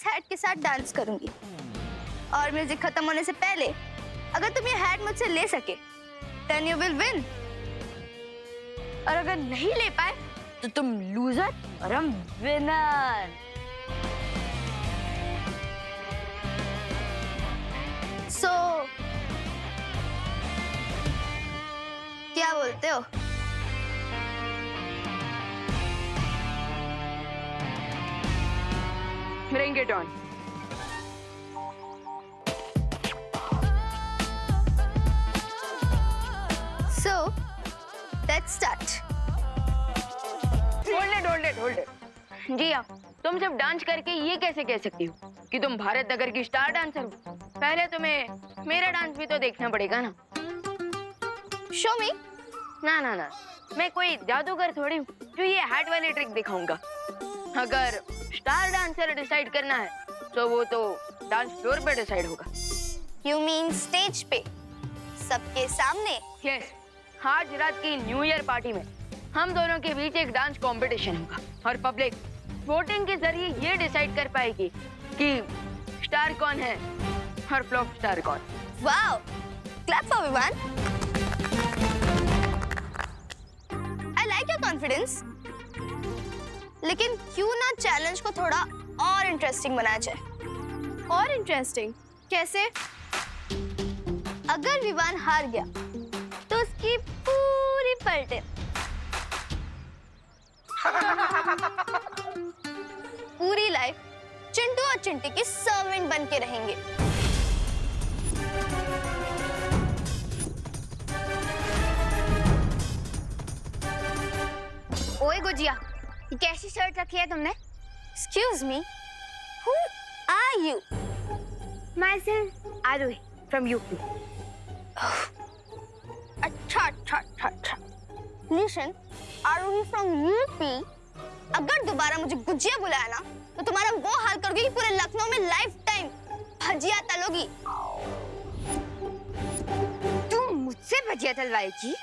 इस हैट के साथ डांस करूंगी और म्यूजिक खत्म होने से पहले अगर तुम ये हैट मुझसे ले सके देन यू विल विन, और अगर नहीं ले पाए तो तुम लूजर और हम विनर। सो क्या बोलते हो? Bring it on. So let's start. Hold it. जी हाँ, तुम सिर्फ डांस करके ये कैसे कह सकती हो कि तुम भारत नगर की स्टार डांसर हो? पहले तुम्हें मेरा डांस भी तो देखना पड़ेगा ना। Show me. ना, मैं कोई जादूगर थोड़ी हूँ जो ये हैट वाली ट्रिक दिखाऊंगा। अगर स्टार डांसर डिसाइड करना है तो वो तो डांस फ्लोर पे डिसाइड होगा। You mean स्टेज पे सबके सामने? यस, आज रात की न्यू ईयर पार्टी में हम दोनों के बीच एक डांस कंपटीशन होगा और पब्लिक वोटिंग के जरिए ये डिसाइड कर पाएगी कि स्टार कौन है और फ्लॉप स्टार कौन। Wow! Clap for everyone. I like your confidence. लेकिन क्यों ना चैलेंज को थोड़ा और इंटरेस्टिंग बनाया जाए? और इंटरेस्टिंग कैसे? अगर विवान हार गया तो उसकी पूरी पलटे पूरी लाइफ चिंटू और चिंटी की सर्वेंट बन के रहेंगे। ओए गुजिया, ये कैसी शर्ट रखी है तुमने? Excuse me, who are you? Myself, Arohi from UP. अच्छा। Listen, Arohi from UP. अगर दोबारा मुझे गुजिया बुलाया ना, तो तुम्हारा वो हाल करोगे कि पूरे लखनऊ में लाइफ टाइम भजिया तलोगी। तुम मुझसे भजिया तलवाएगी?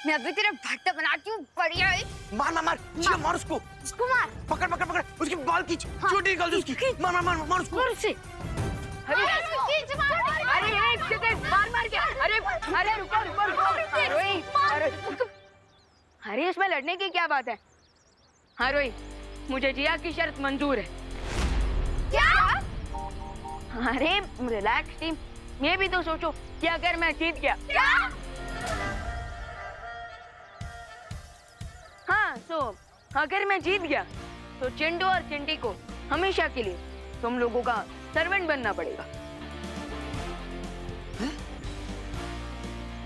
मैं अभी तेरा भट्टा बनाती हूँ, बढ़िया है। मार उसको। उसको मार। पकड़ उसकी बाल खींच, चोटी निकाल दे उसकी। मार उसको। मार उसे। अरे एक सेकंड, मार क्या? अरे रुको। अरे इसमें लड़ने की क्या बात है? हाँ रोही, मुझे जिया की शर्त मंजूर है। क्या? अरे रिलैक्स टीम, ये भी तो सोचो कि अगर मैं जीत गया। क्या? हाँ, तो अगर मैं जीत गया तो चिंटू और चिंटी को हमेशा के लिए तुम लोगों का सर्वेंट बनना पड़ेगा।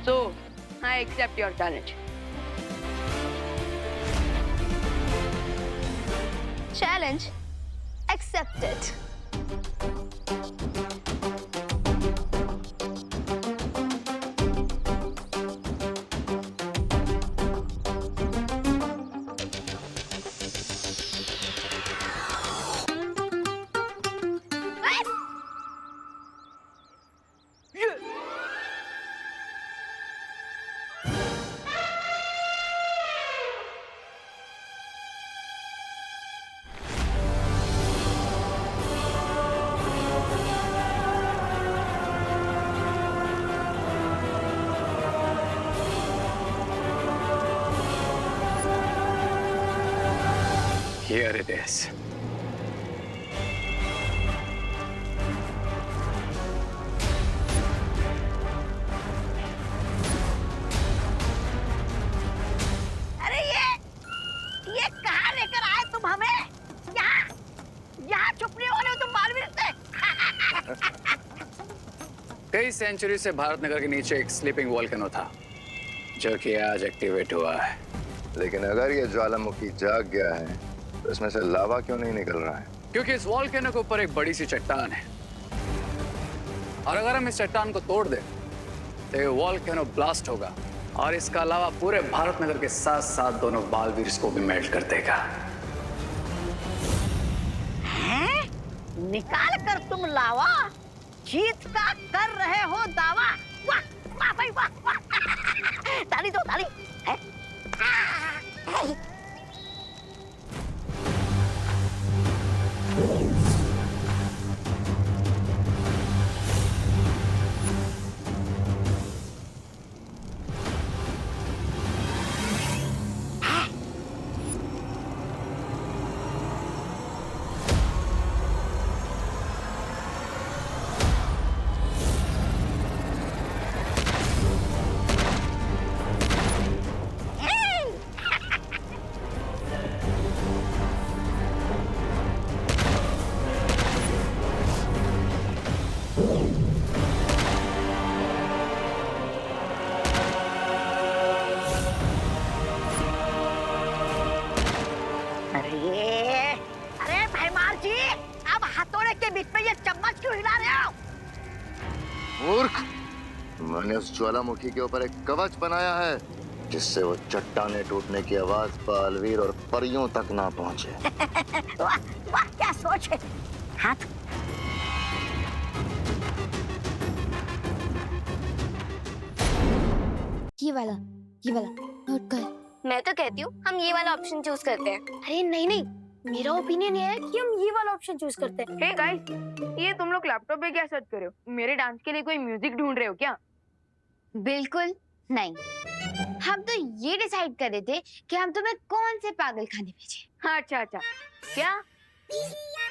So, I accept your challenge. Challenge accepted. Here it is. अरे ये कहाँ लेकर आए तुम हमें? यहाँ छुप नहीं होने तुम मालवीर से। कई सेंचुरी से भारत नगर के नीचे एक स्लीपिंग वोल्केनो था जो कि आज एक्टिवेट हुआ है। लेकिन अगर ये ज्वालामुखी जाग गया है तो इसमें से लावा क्यों नहीं निकल रहा है? क्योंकि इस वोल्केनो के ऊपर एक बड़ी सी चट्टान है और अगर हम इस चट्टान को तोड़ दें तो ये वोल्केनो ब्लास्ट होगा और इसका अलावा पूरे भारत नगर के साथ साथ दोनों बालवीर को भी मेल्ट कर देगा। हैं? निकाल कर तुम लावा, जीत का कर रहे हो दावा। वाह वाह भाई वाह। ताली दो ताली। अरे अरे भैमार जी, अब हथौड़े के बीच में ये चम्मच क्यों हिला रहे हो? मूर्ख, मैंने उस ज्वालामुखी के ऊपर एक कवच बनाया है जिससे वो चट्टाने टूटने की आवाज बालवीर और परियों तक ना पहुंचे। वाह वाह, क्या सोच है। हाथ ये वाला नोट कर। मैं तो कहती हूँ हम ये वाला ऑप्शन चूज करते हैं। अरे नहीं नहीं, मेरा ओपिनियन ये है कि हम ये वाला ऑप्शन चूज करते हैं। हे गाइस, ये तुम लोग लैपटॉप पे क्या सर्च कर रहे हो? मेरे डांस के लिए कोई म्यूजिक ढूंढ रहे हो क्या? बिल्कुल नहीं, हम तो ये डिसाइड कर रहे थे कि हम तुम्हें कौन से पागल खाने भेजें। अच्छा अच्छा, क्या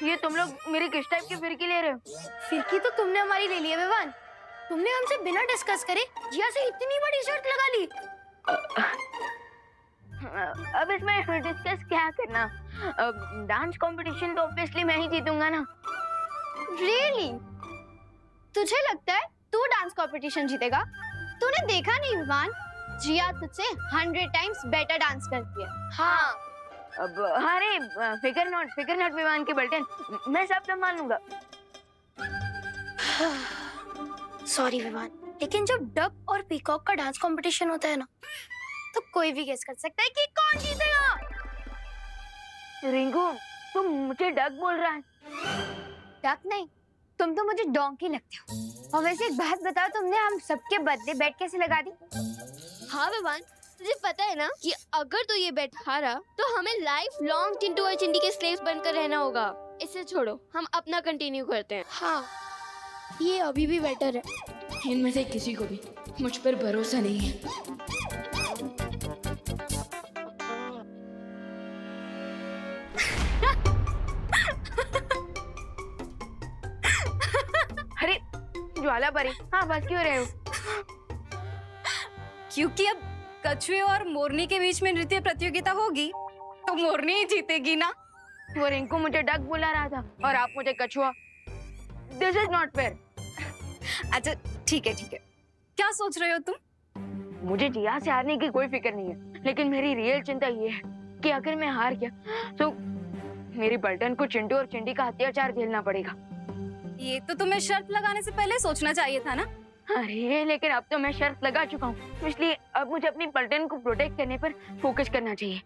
ये तुम लोग मेरी किस टाइप की फिरकी ले रहे हो? फिरकी तो तुमने हमारी ले ली है विवान। तुमने हमसे बिना डिस्कस करे जिया से इतनी बड़ी शर्त लगा ली। अब इसमें डिस्कस क्या करना? डांस कंपटीशन तो ऑब्वियसली मैं ही जीतूंगा ना। रियली? तुझे लगता है तू डांस कंपटीशन जीतेगा? तूने देखा नहीं विवान, जिया तुझसे 100 टाइम्स बेटर डांस करती है। हाँ। अब अरे फिकर नॉट विवान के बल्टन, मैं सब संभाल लूंगा। सॉरी विवान, लेकिन जब डक और पीकॉक का डांस कंपटीशन होता है ना, तो कोई भी गेस कर सकता है कि कौन जीतेगा। रिंकू, तुम मुझे डक बोल रहा है? डक नहीं, तुम तो मुझे डोंकी लगते हो। और वैसे एक बात बताओ, तुमने हम सबके बदले बेट कैसे लगा दी? हाँ विवान, तुझे पता है ना कि अगर तू ये बेट हारा तो हमें लाइफ लॉन्ग चिंटू और चिंटी के स्लेव्स बनकर रहना होगा। इसे छोड़ो, हम अपना कंटिन्यू करते हैं। हाँ, ये अभी भी बेटर है। इनमें से किसी को भी मुझ पर भरोसा नहीं है। अरे ज्वाला परी, हाँ बस क्यों रहे हो? क्योंकि अब कछुए और मोरनी के बीच में नृत्य प्रतियोगिता होगी तो मोरनी ही जीतेगी ना। वो रिंकू मुझे डक बुला रहा था और आप मुझे कछुआ। This is not fair. अच्छा ठीक है, क्या सोच रहे हो तुम? मुझे जिया से हारने की कोई फिक्र नहीं है, लेकिन मेरी रियल चिंता ये है कि अगर मैं हार गया तो मेरी बल्टन को चिंटू और चिंटी का अत्याचार झेलना पड़ेगा। ये तो तुम्हें शर्त लगाने से पहले सोचना चाहिए था ना। अरे लेकिन अब तो मैं शर्त लगा चुका हूँ, इसलिए अब मुझे अपनी बल्टन को प्रोटेक्ट करने पर फोकस करना चाहिए।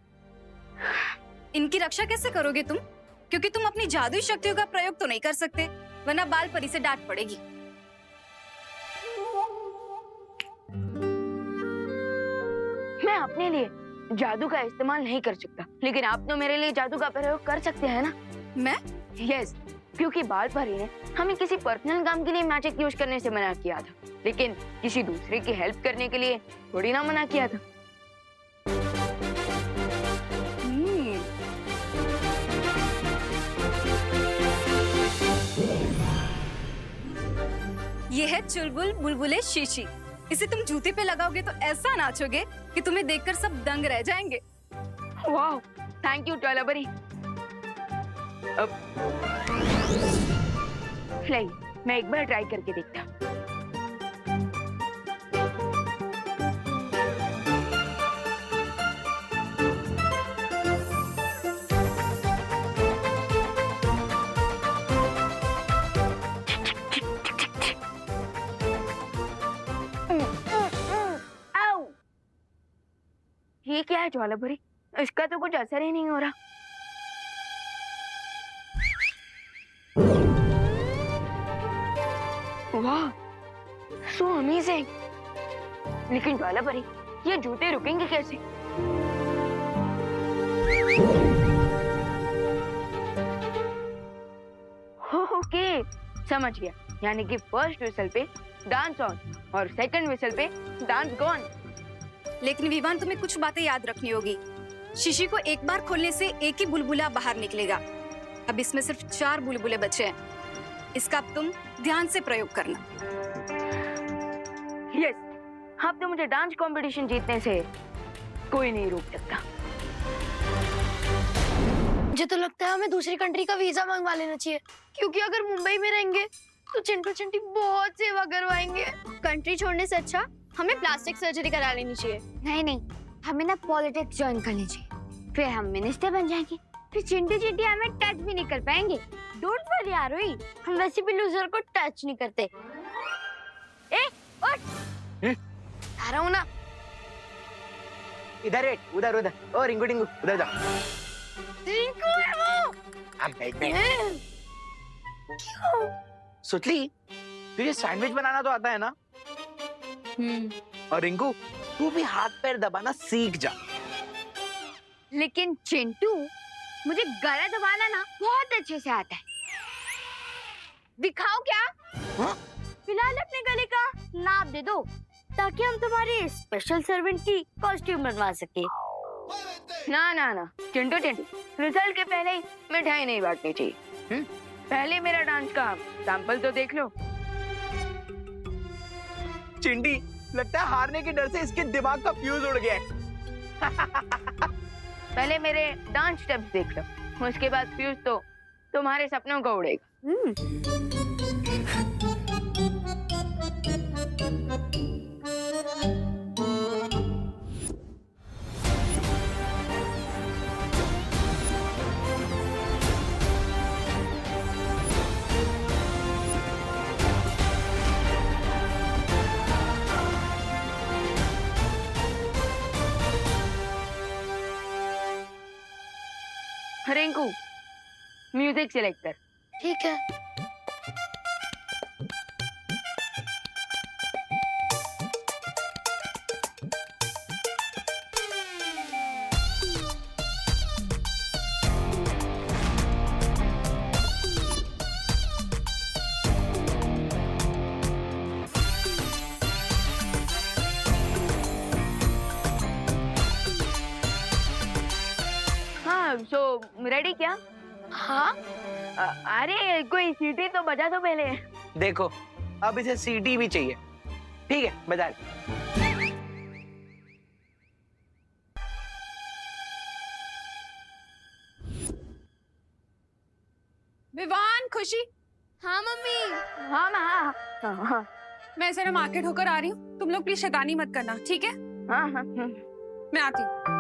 इनकी रक्षा कैसे करोगे तुम? क्योंकि तुम अपनी जादुई शक्तियों का प्रयोग तो नहीं कर सकते, वरना बाल परी से डांट पड़ेगी। मैं अपने लिए जादू का इस्तेमाल नहीं कर सकता, लेकिन आप तो मेरे लिए जादू का प्रयोग कर सकते हैं ना? मैं? यस, क्योंकि बाल परी ने हमें किसी पर्सनल काम के लिए मैजिक यूज करने से मना किया था, लेकिन किसी दूसरे की हेल्प करने के लिए थोड़ी ना मना किया था। ये है चुलबुल बुलबुले शीशी। इसे तुम जूते पे लगाओगे तो ऐसा नाचोगे कि तुम्हें देखकर सब दंग रह जाएंगे। वाह, थैंक यू ज्वालापरी। अब नहीं, मैं एक बार ट्राई करके देखता। आओ! ये क्या है ज्वालापरी? इसका तो कुछ असर ही नहीं हो रहा। वाह, सो अमेजिंग। लेकिन ज्वालापरी, ये जूते रुकेंगे कैसे? ओके, समझ गया। यानी कि फर्स्ट विसल पे डांस ऑन और सेकंड विसल पे डांस गॉन। लेकिन विवान, तुम्हें कुछ बातें याद रखनी होगी। शीशी को एक बार खोलने से एक ही बुलबुला बाहर निकलेगा। अब इसमें सिर्फ 4 बुलबुले बचे हैं। इसका अब तुम ध्यान से प्रयोग करना। यस, अब तो मुझे डांस कंपटीशन जीतने से कोई नहीं रोक सकता। मुझे तो लगता है हमें दूसरी कंट्री का वीजा मंगवा लेना चाहिए, क्योंकि अगर मुंबई में रहेंगे तो चिंटू चिंटी बहुत सेवा करवाएंगे। कंट्री छोड़ने से अच्छा हमें प्लास्टिक सर्जरी करा लेनी चाहिए। नहीं नहीं, हमें ना पॉलिटिक्स ज्वाइन करनी चाहिए, फिर हम मिनिस्टर बन जाएंगे, फिर चिंटू चिंटी हमें टच भी नहीं कर पाएंगे। डोंट वरी आरोही, हम वैसे भी लूजर को टच नहीं करते। ए उठ, आ रहा हूँ ना। इधर है, उधर उधर। ओ रिंकू टिंकू उधर जा। रिंकू है वो। अब बैठ। सुतली, तुझे सैंडविच बनाना तो आता है ना? और रिंकू, तू भी हाथ पैर दबाना सीख जा। लेकिन चिंटू, मुझे गला दबाना ना बहुत अच्छे से आता है। दिखाओ क्या? हाँ? फिलहाल अपने गले का नाप दे दो, ताकि हम तुम्हारे स्पेशल सर्वेंट की कॉस्ट्यूम बनवा सके। ना ना ना चिंटू चिंटू, रिजल्ट के पहले ही मिठाई नहीं बांटनी चाहिए। पहले मेरा डांस का सैंपल तो देख लो। चिंटी, लगता है हारने के डर से इसके दिमाग का फ्यूज उड़ गया है। पहले मेरे डांस स्टेप्स देख लो, उसके बाद फ्यूज तो तुम्हारे सपनों का उड़ेगा। रिंकू, म्यूजिक सिलेक्ट कर। ठीक है। हाँ, सो रेडी क्या? हाँ, अरे कोई सीटी तो बजा दो पहले। देखो, अब इसे सीटी भी चाहिए। ठीक है, बजा ले। विवान, खुशी, हाँ मम्मी। हाँ हाँ हाँ हाँ मैं जरा मार्केट होकर आ रही हूँ, तुम लोग प्लीज शैतानी मत करना, ठीक है? हाँ हाँ। मैं आती हूँ।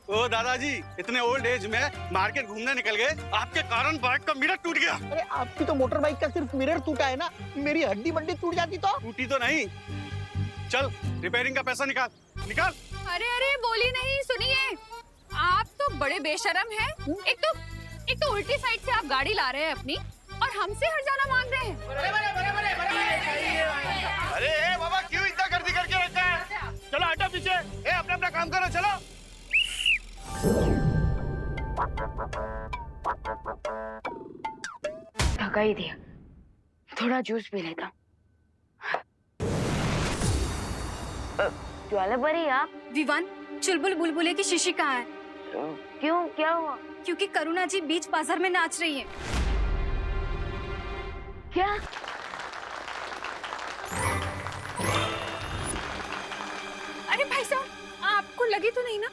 ओ दादाजी, इतने ओल्ड एज में मार्केट घूमने निकल गए, आपके कारण बाइक का मिरर टूट गया। अरे आपकी तो मोटर बाइक का सिर्फ मिरर टूटा है ना, मेरी हड्डी बड्डी टूट जाती तो। टूटी तो नहीं। चल रिपेयरिंग का पैसा निकाल निकाल। अरे अरे बोली नहीं, सुनिए, आप तो बड़े बेशरम हैं। एक तो उल्टी साइड से आप गाड़ी ला रहे हैं अपनी, और हमसे हर्जाना मांग रहे हैं। अरे बाबा, क्यों इतना गर्दी करके रखा है? चलो हटो पीछे, अपना अपना काम करो, चलो। थका ही दिया, थोड़ा जूस पी लेता। ज्वाला परी आप? विवान, चुलबुल बुलबुले की शीशी कहाँ है? क्यों, क्या हुआ? क्योंकि करुणा जी बीच बाजार में नाच रही है। क्या? अरे भाई साहब, आपको लगी तो नहीं ना?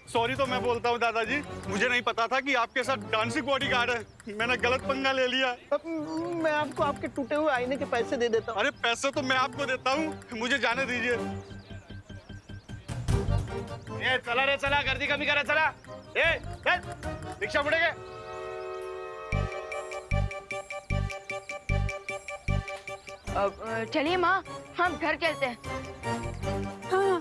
सॉरी तो मैं बोलता हूँ दादाजी, मुझे नहीं पता था कि आपके साथ डांसिंग बॉडीगार्ड है, मैंने गलत पंगा ले लिया। मैं आपको आपके टूटे हुए आईने के पैसे दे देता हूँ। अरे पैसे तो मैं आपको देता हूँ, मुझे जाने दीजिए। ये चला रे चला, गर्दी कमी करा, चला। ए चल, रिक्शा मुड़ेगे। चलिए माँ, हम घर चलते हैं। हाँ।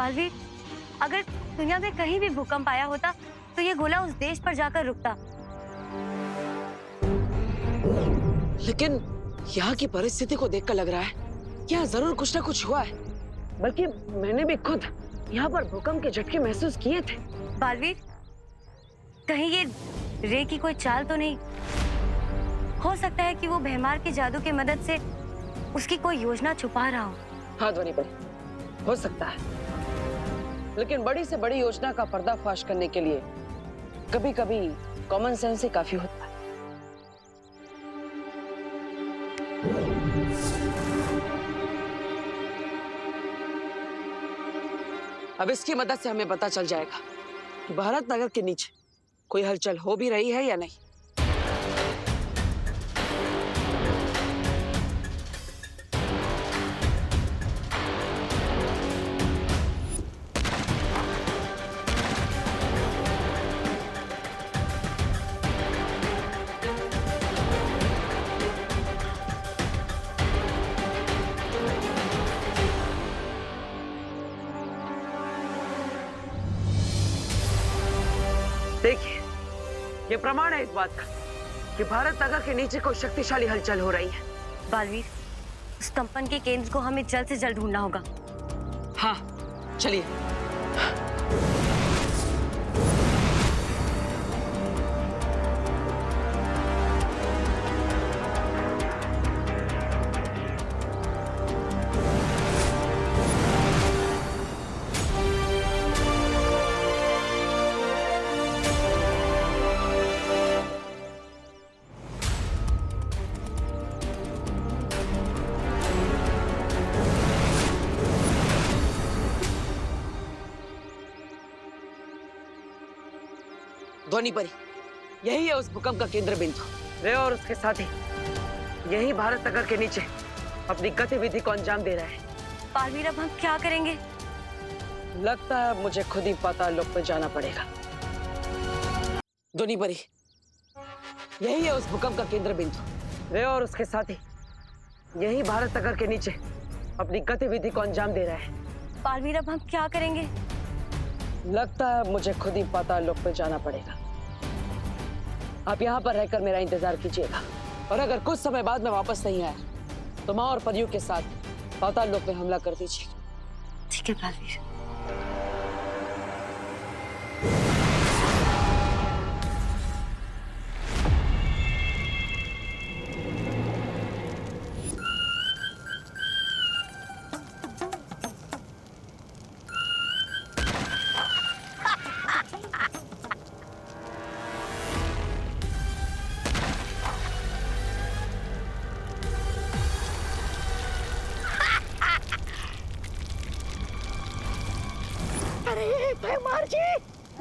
बालवीर, अगर दुनिया में कहीं भी भूकंप आया होता तो ये गोला उस देश पर जाकर रुकता। लेकिन यहाँ की परिस्थिति को देखकर लग रहा है यहाँ जरूर कुछ ना कुछ हुआ है। बल्कि मैंने भी खुद यहाँ पर भूकंप के झटके महसूस किए थे। बालवीर, कहीं ये रे की कोई चाल तो नहीं? हो सकता है कि वो भैमार के जादू की मदद से उसकी कोई योजना छुपा रहा हो। हाँ ध्वनि भाई, हो सकता है। लेकिन बड़ी से बड़ी योजना का पर्दाफाश करने के लिए कभी कभी कॉमन सेंस ही काफी होता है। अब इसकी मदद से हमें पता चल जाएगा कि भारत नगर के नीचे कोई हलचल हो भी रही है या नहीं। देखिए, ये प्रमाण है इस बात का कि भारत नगर के नीचे कोई शक्तिशाली हलचल हो रही है। बालवीर, उस कंपन के केंद्र को हमें जल्द से जल्द ढूंढना होगा। हाँ, चलिए। ध्वनि परी, यही है उस भूकंप का केंद्र बिंदु। रे और उसके साथी यही भारत नगर के नीचे अपनी गतिविधि को अंजाम दे रहा है। बालवीर, अब हम क्या करेंगे? लगता है मुझे खुद ही पाताल लोक में जाना पड़ेगा। ध्वनि परी, यही है उस भूकंप का केंद्र बिंदु। रे और उसके साथी यही भारत नगर के नीचे अपनी गतिविधि को अंजाम दे रहा है। बालवीर, अब हम क्या करेंगे? लगता है मुझे खुद ही पाताल लोक में जाना पड़ेगा। आप यहाँ पर रहकर मेरा इंतजार कीजिएगा, और अगर कुछ समय बाद मैं वापस नहीं आया तो माँ और परियों के साथ पाताल लोक में हमला कर दीजिए। ठीक है बालवीर। अरे भैमार जी,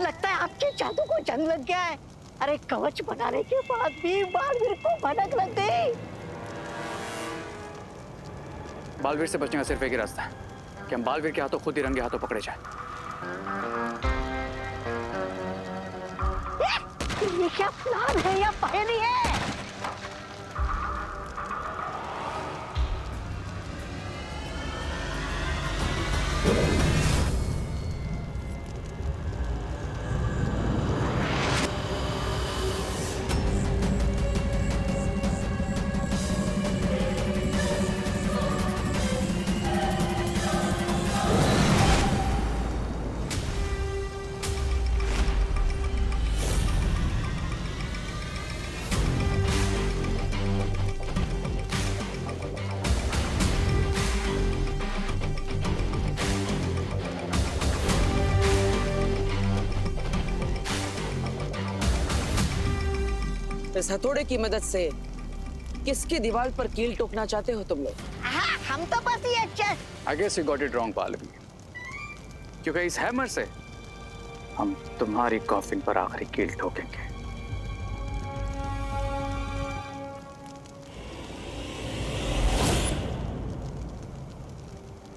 लगता है आपके जादू को जंग लग गया है। अरे कवच बनाने के बाद भी बालवीर को भनक लग गई। बालवीर से बचने का सिर्फ एक ही रास्ता है कि हम बालवीर के हाथों खुद ही रंगे हाथों पकड़े जाए। ये क्या प्लान है या पहेली है? इस हथौड़े की मदद से किसकी दीवार पर कील ठोकना चाहते हो तुम लोग? हाँ, हम तो बस ये chess. I guess you got it wrong, Balveer, क्योंकि इस हैमर से हम तुम्हारी कॉफिन पर आखिरी कील ठोकेंगे।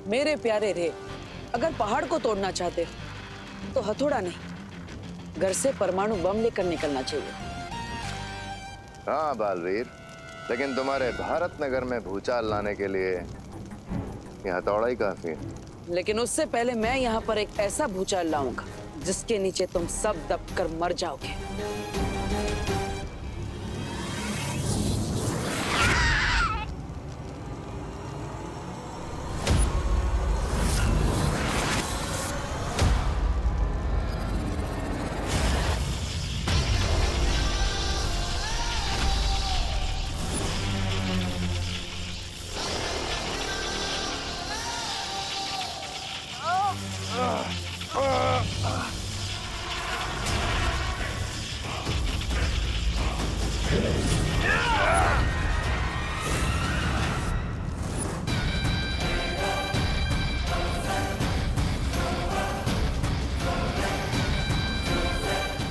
मेरे प्यारे रे, अगर पहाड़ को तोड़ना चाहते हो तो हथौड़ा नहीं, घर से परमाणु बम लेकर निकलना चाहिए। हाँ बालवीर, लेकिन तुम्हारे भारत नगर में भूचाल लाने के लिए यह हथौड़ा ही काफी है। लेकिन उससे पहले मैं यहाँ पर एक ऐसा भूचाल लाऊंगा जिसके नीचे तुम सब दबकर मर जाओगे।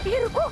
ये रुको।